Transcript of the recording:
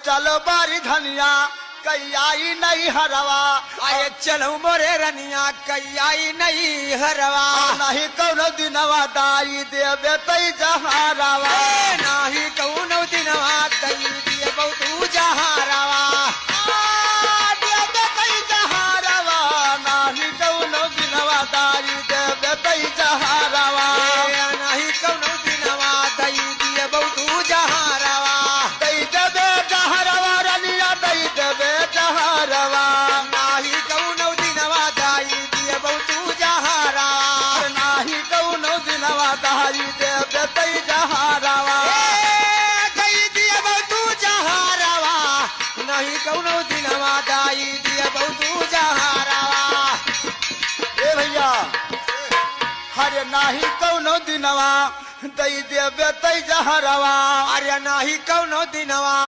चलो बारी धनिया कई आई नहीं हरवा अरे चलो मोरे रनिया कई आई नहीं हरवा नहीं कौनो दिनवा दाई देवे तई जहारवा नाही कौनो दिनवा दई दिए बहु जहारवा देवे तई जहारवा नहीं कौनो दिनवा दाई देवे तई जहारवा नाही कौनो दिनवा दई दिए बहु जहारवा दई देवे जहारवा रनिया दई देवे जहारवा नाही कौनो दिनवा दई दिए बहु जहारवा नाही कौनो दिनवा दाई देवे तई जहारवा दई दिए बहु जहारवा नाही कौनो दिनवा दई दिए बहु जहारवा ए भैया हरे नाही कौनो दिनवा दई देवे तई जहरवा अरे नाही कौनो दिनवा